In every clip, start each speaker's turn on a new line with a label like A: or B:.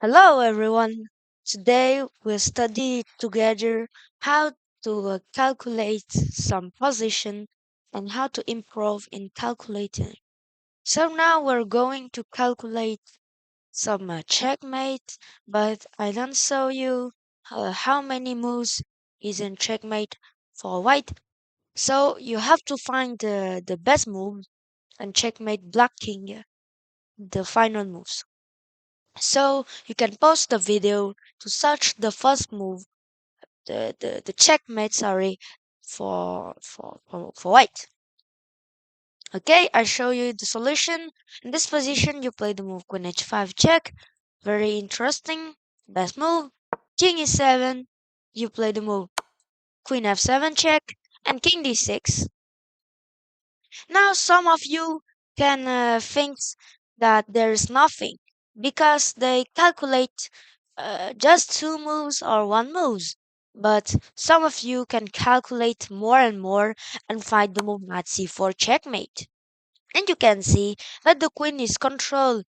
A: Hello, everyone. Today we'll study together how to calculate some position and how to improve in calculating. So now we're going to calculate some checkmate, but I don't show you how many moves is in checkmate for white. So you have to find the best move and checkmate blocking the final moves. So you can pause the video to search the first move, the checkmate, sorry, for white. Okay, I show you the solution. In this position, you play the move Queen H5 check. Very interesting. Best move. King E7. You play the move Queen F7 check and King D6. Now, some of you can think that there is nothing because they calculate just two moves or one moves. But some of you can calculate more and more and find the move knight c4 checkmate. And you can see that the queen is control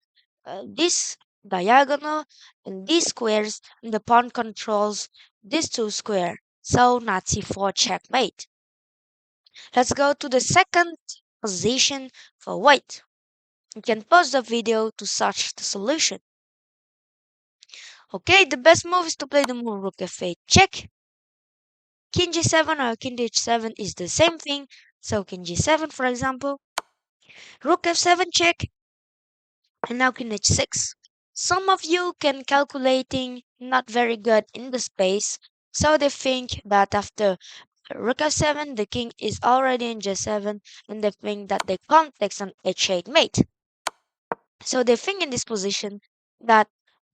A: this diagonal and these squares, and the pawn controls these two square. So knight c4 checkmate. Let's go to the second position for white. You can pause the video to search the solution. Okay, the best move is to play the move rook f8 check. King g7 or king h7 is the same thing. So king g7 for example. Rook f7 check and now king h6. Some of you can calculating not very good in the space. So they think that after rook f7 the king is already in g7 and they think that they can't take an h8 mate. So they think in this position that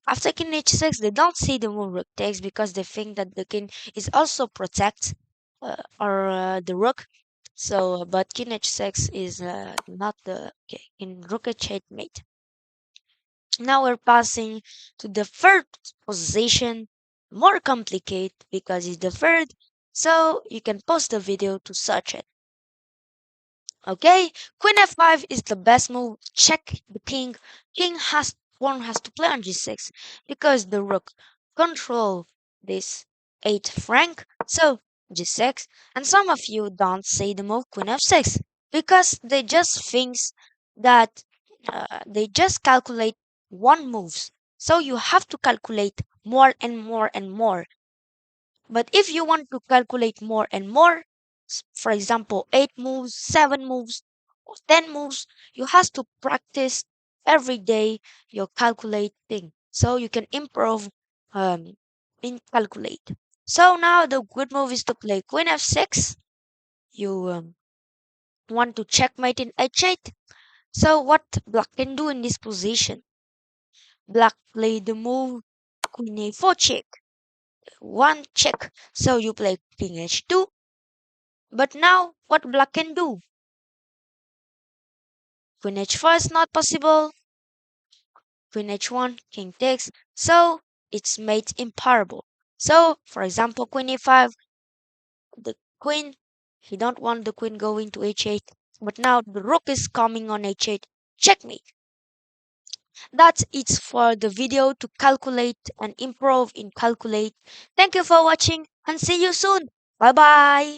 A: after king h6, they don't see the move rook takes because they think that the king is also protect or the rook. So, but king h6 is not the okay, in rook h8 mate. Now we're passing to the third position, more complicated because it's the third. So you can pause the video to search it. Okay, Queen f5 is the best move. Check the king. Pawn has to play on g6 because the rook control this 8th rank. So g6, and some of you don't say the move Queen f6 because they just thinks that they just calculate one moves. So you have to calculate more and more and more. But if you want to calculate more and more, for example, 8 moves, 7 moves, or 10 moves, you have to practice every day your calculating so you can improve in calculate. So now the good move is to play Queen f6. You want to checkmate in h8. So what black can do in this position? Black play the move Queen a4 check. One check. So you play King h2. But now, what black can do? Queen h4 is not possible. Queen h1, king takes. So, it's made imparable. So, for example, queen e5, the queen, he don't want the queen going to h8. But now the rook is coming on h8. Checkmate. That's it for the video to calculate and improve in calculate. Thank you for watching and see you soon. Bye bye.